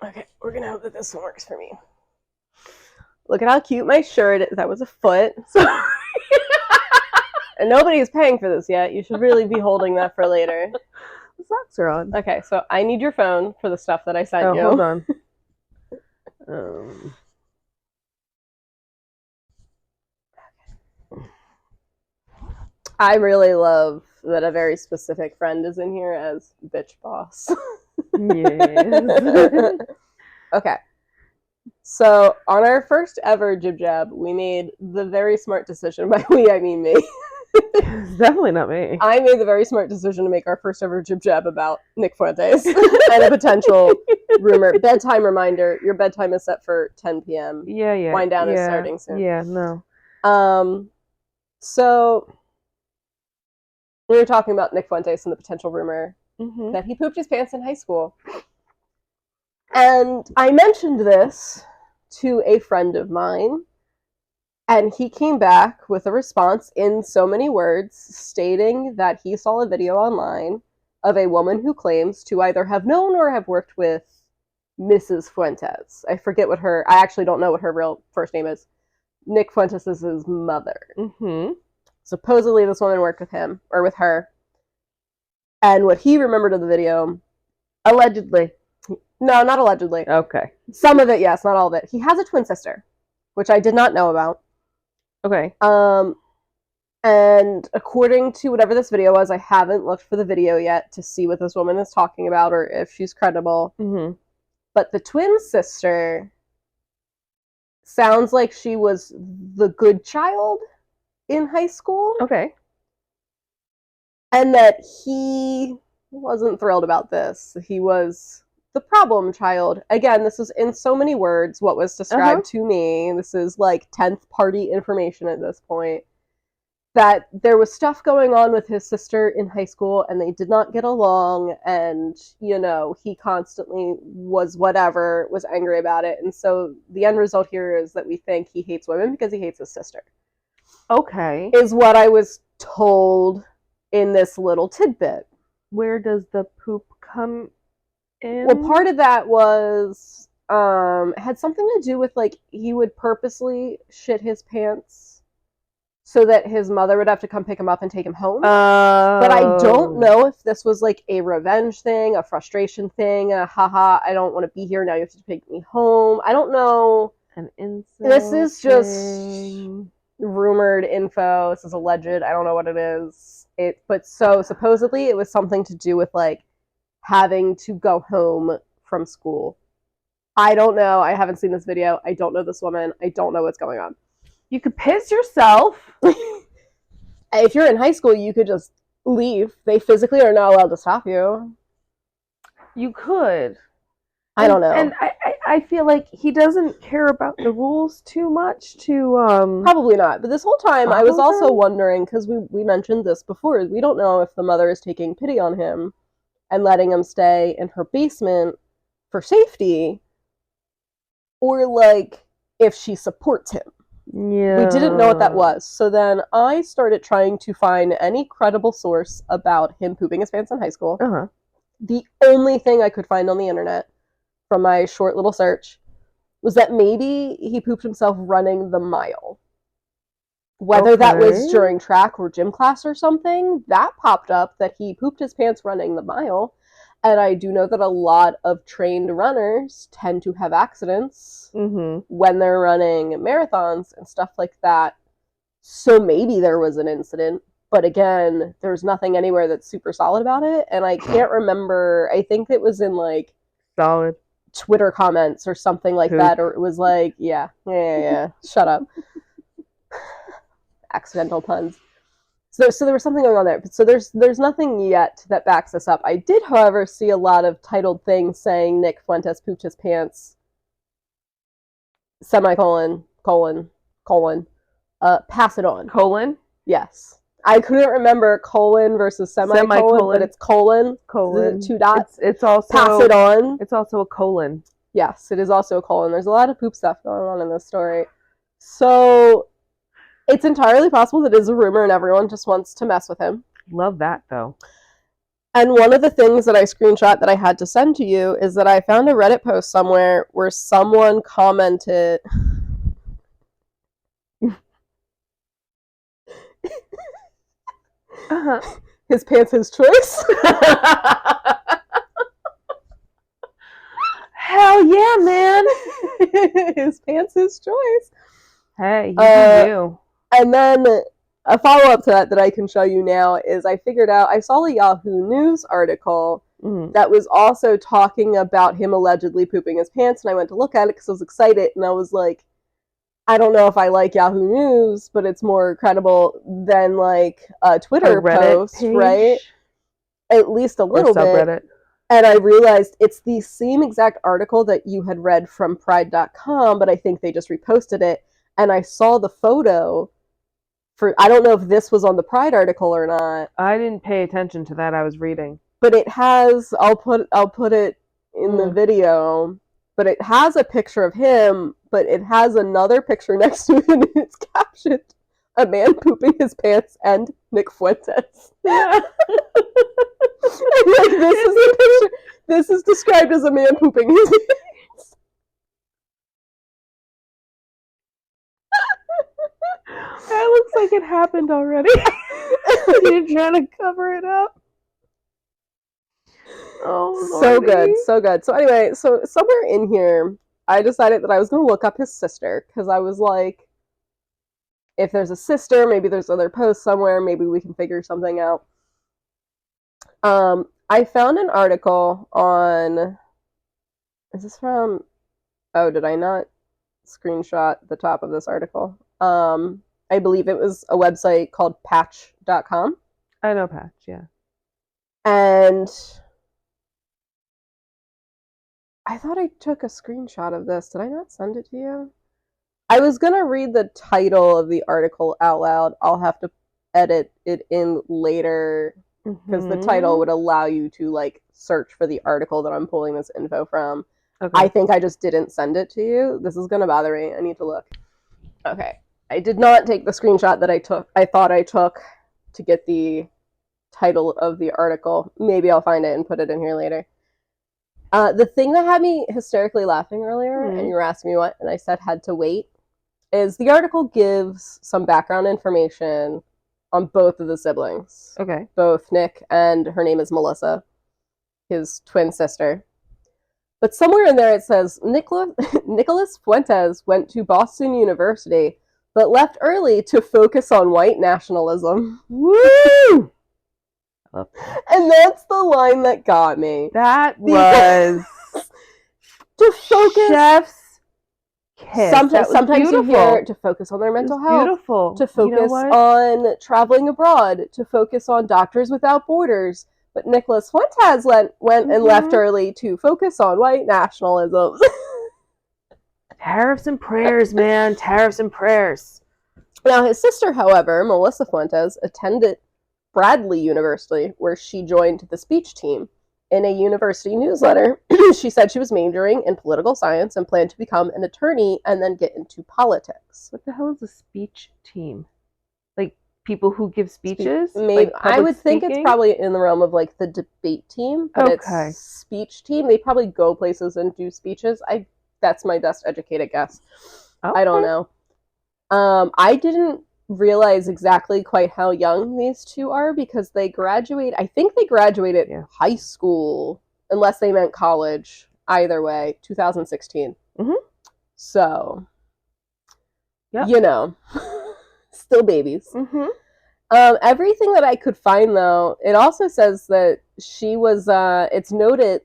Okay, we're gonna hope that this one works for me. Look at how cute my shirt is. That was a foot. Sorry. And nobody's paying for this yet. You should really be holding that for later. The socks are on. Okay, so I need your phone for the stuff that I sent you. Hold on. I really love that a very specific friend is in here as bitch boss. Yes. Okay. So on our first ever Jib Jab, we made the very smart decision. By we, I mean me. It's definitely not me. I made the very smart decision to make our first ever Jib Jab about Nick Fuentes and a potential rumor. Bedtime reminder. Your bedtime is set for 10 p.m. Yeah. Wind down is starting soon. Yeah, no. So we were talking about Nick Fuentes and the potential rumor that he pooped his pants in high school. And I mentioned this to a friend of mine, and he came back with a response in so many words stating that he saw a video online of a woman who claims to either have known or have worked with Mrs. Fuentes. I forget what I actually don't know what her real first name is. Nick Fuentes is his mother. Supposedly this woman worked with him, or with her. And what he remembered of the video... Allegedly. No, not allegedly. Okay. Some of it, yes, not all of it. He has a twin sister, which I did not know about. Okay. And according to whatever this video was, I haven't looked for the video yet to see what this woman is talking about or if she's credible. But the twin sister sounds like she was the good child in high school. Okay. And that he wasn't thrilled about this. He was the problem child. Again, this is in so many words what was described to me. This is like 10th party information at this point. That there was stuff going on with his sister in high school and they did not get along, and, you know, he constantly was angry about it. And so the end result here is that we think he hates women because he hates his sister. Okay. Is what I was told in this little tidbit. Where does the poop come in? Well, part of that was had something to do with, like, he would purposely shit his pants so that his mother would have to come pick him up and take him home. But I don't know if this was like a revenge thing, a frustration thing, haha, I don't want to be here, now you have to take me home. I don't know. An incel This is just thing. Rumored info. This is alleged. I don't know what it is. But supposedly it was something to do with like having to go home from school. I don't know. I haven't seen this video. I don't know this woman. I don't know what's going on. You could piss yourself. If you're in high school, you could just leave. They physically are not allowed to stop you. You could. I don't know. And I feel like he doesn't care about the rules too much to... Probably not. But this whole time, I was also wondering, because we mentioned this before, we don't know if the mother is taking pity on him and letting him stay in her basement for safety, or like if she supports him. Yeah. We didn't know what that was. So then I started trying to find any credible source about him pooping his pants in high school. The only thing I could find on the internet from my short little search was that maybe he pooped himself running the mile. Whether that was during track or gym class or something, that popped up that he pooped his pants running the mile. And I do know that a lot of trained runners tend to have accidents when they're running marathons and stuff like that. So maybe there was an incident. But again, there's nothing anywhere that's super solid about it. And I can't remember. I think it was in like solid Twitter comments or something like that. Or it was like, yeah. Shut up. Accidental puns. So there was something going on there. So there's nothing yet that backs this up. I did, however, see a lot of titled things saying Nick Fuentes pooped his pants, semicolon, pass it on. Colon? Yes. I couldn't remember colon versus semicolon, but it's colon. Two dots. It's also... Pass it on. It's also a colon. Yes, it is also a colon. There's a lot of poop stuff going on in this story. So... it's entirely possible that it is a rumor and everyone just wants to mess with him. Love that, though. And one of the things that I screenshot that I had to send to you is that I found a Reddit post somewhere where someone commented. His pants, his choice. Hell yeah, man. His pants, his choice. Hey, you do you. And then a follow-up to that I can show you now is I figured out, I saw a Yahoo News article that was also talking about him allegedly pooping his pants, and I went to look at it because I was excited, and I was like, I don't know if I like Yahoo News, but it's more credible than like a Twitter post, page? Right? At least a little bit. And I realized it's the same exact article that you had read from Pride.com, but I think they just reposted it. And I saw the photo for, I don't know if this was on the Pride article or not. I didn't pay attention to that. I was reading. But it has, I'll put it in the video, but it has a picture of him, but it has another picture next to it, and it's captioned, "A man pooping his pants and Nick Fuentes." Yeah. Like, this is the picture. This is described as a man pooping his pants. That looks like it happened already. You're trying to cover it up. Oh, so good, so good. So anyway, so somewhere in here, I decided that I was going to look up his sister, because I was like, if there's a sister, maybe there's other posts somewhere, maybe we can figure something out. I found an article on, is this from, oh, did I not screenshot the top of this article? I believe it was a website called patch.com. I know Patch, yeah. And I thought I took a screenshot of this. Did I not send it to you? I was going to read the title of the article out loud. I'll have to edit it in later, because the title would allow you to like search for the article that I'm pulling this info from. Okay. I think I just didn't send it to you. This is going to bother me. I need to look. Okay. I did not take the screenshot that I thought I took to get the title of the article. Maybe I'll find it and put it in here later. The thing that had me hysterically laughing earlier, and you were asking me what, and I said had to wait, is the article gives some background information on both of the siblings. Okay. Both Nick and her name is Melissa, his twin sister. But somewhere in there it says, Nicholas Fuentes went to Boston University, but left early to focus on white nationalism. Woo! And that's the line that got me. That was to focus. Chef's kiss. Sometimes you hear to focus on their mental health. Beautiful. To focus on traveling abroad. To focus on Doctors Without Borders. But Nicholas Fuentes went and left early to focus on white nationalism. Tariffs and prayers, man. Tariffs and prayers. Now, his sister, however, Melissa Fuentes, attended Bradley University, where she joined the speech team. In a university newsletter, she said she was majoring in political science and planned to become an attorney and then get into politics. What the hell is a speech team? Like people who give speeches? Maybe like I would think it's probably in the realm of like the debate team, but it's speech team. They probably go places and do speeches. That's my best educated guess. Okay. I don't know. I didn't realize exactly quite how young these two are, because I think they graduated high school, unless they meant college. Either way, 2016. So, you know, still babies. Everything that I could find, though, it also says that she was, it's noted,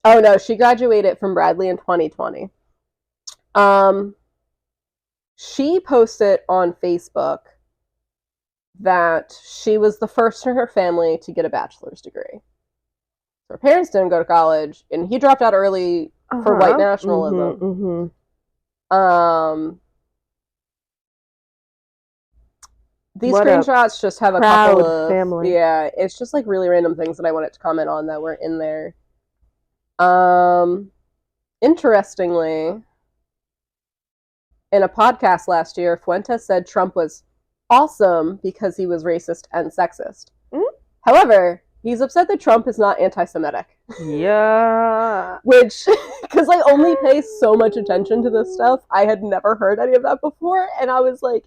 oh no, she graduated from Bradley in 2020. She posted on Facebook that she was the first in her family to get a bachelor's degree. Her parents didn't go to college, and he dropped out early for white nationalism. These screenshots just have a couple of family. Yeah, it's just like really random things that I wanted to comment on that were in there. Interestingly, in a podcast last year, Fuentes said Trump was awesome because he was racist and sexist. However, he's upset that Trump is not anti-Semitic. Yeah. Which, because I only pay so much attention to this stuff, I had never heard any of that before, and I was like,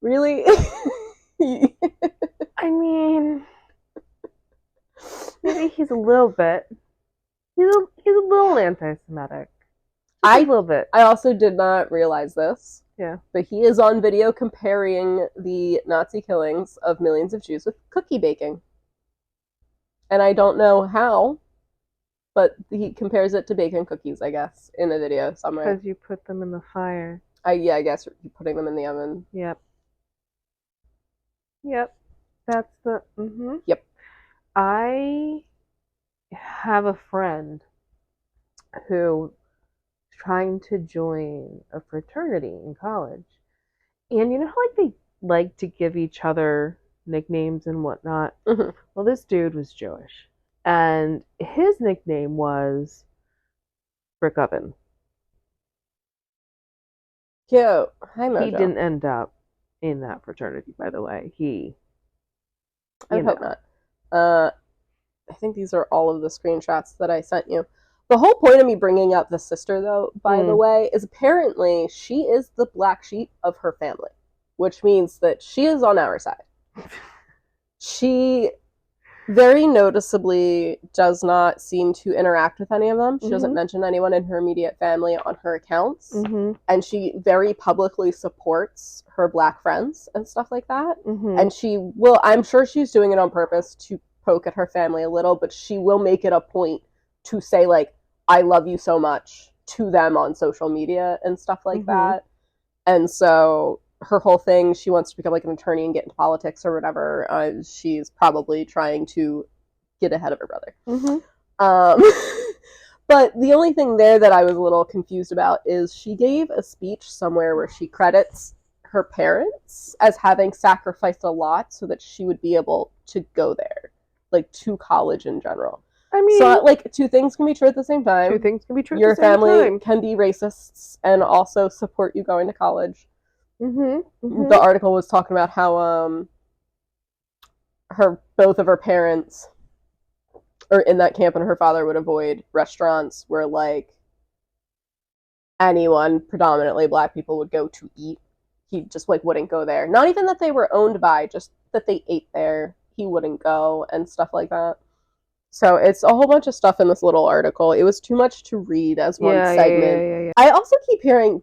really? I mean, maybe he's a little bit. He's a little anti-Semitic. Just a little bit. I also did not realize this. Yeah. But he is on video comparing the Nazi killings of millions of Jews with cookie baking. And I don't know how, but he compares it to baking cookies, I guess, in a video somewhere. Because you put them in the fire. I guess you're putting them in the oven. Yep. That's the... Yep. I have a friend who is trying to join a fraternity in college. And you know how they like to give each other nicknames and whatnot? Mm-hmm. Well, this dude was Jewish. And his nickname was Brick Oven. Cute. Hi, Mojo. He didn't end up in that fraternity, by the way. I would hope not. I think these are all of the screenshots that I sent you. The whole point of me bringing up the sister, though, by the way, is apparently she is the black sheep of her family, which means that she is on our side. She very noticeably does not seem to interact with any of them. She doesn't mention anyone in her immediate family on her accounts. And she very publicly supports her black friends and stuff like that. And she will, I'm sure she's doing it on purpose to poke at her family a little, but she will make it a point to say, like, I love you so much to them on social media and stuff like that. And so her whole thing, she wants to become like an attorney and get into politics or whatever. She's probably trying to get ahead of her brother. But the only thing there that I was a little confused about is she gave a speech somewhere where she credits her parents as having sacrificed a lot so that she would be able to go there, like, to college in general. I mean, so, like, two things can be true at the same time. Two things can be true at Your the same time. family can be racists and also support you going to college. The article was talking about how both of her parents are in that camp, and her father would avoid restaurants where, like, anyone, predominantly black people, would go to eat. He just, like, wouldn't go there. Not even that they were owned by, just that they ate there. He wouldn't go and stuff like that. So it's a whole bunch of stuff in this little article. It was too much to read as one segment. Yeah. I also keep hearing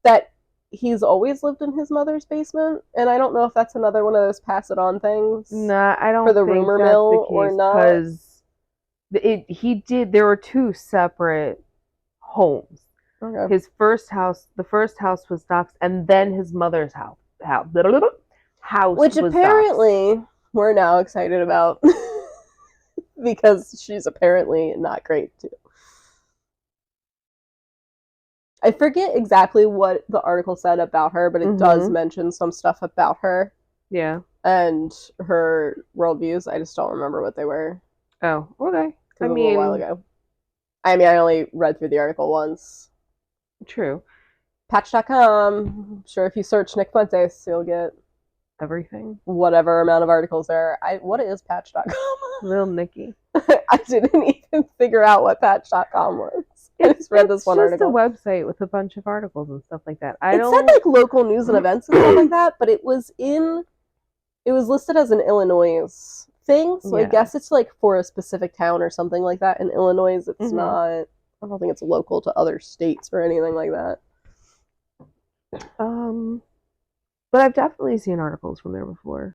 that he's always lived in his mother's basement, and I don't know if that's another one of those pass it on things. Nah, I don't for the think rumor that's mill the case, or not. Because he did. There were two separate homes. Okay. The first house was doxed, and then his mother's house which was apparently doxed. We're now excited about because she's apparently not great too. I forget exactly what the article said about her, but it does mention some stuff about her. Yeah. And her worldviews. I just don't remember what they were. Oh, okay. I mean, a little while ago. I mean, I only read through the article once. True. Patch.com. I'm sure if you search Nick Fuentes, you'll get everything. Whatever amount of articles there are. What is Patch.com? Little Nicky. I didn't even figure out what Patch.com was. I just read this one article. It's just a website with a bunch of articles and stuff like that. It said, like, local news and events and stuff like that, but it was listed as an Illinois thing, so I guess it's, like, for a specific town or something like that. In Illinois, it's not, I don't think it's local to other states or anything like that. But I've definitely seen articles from there before.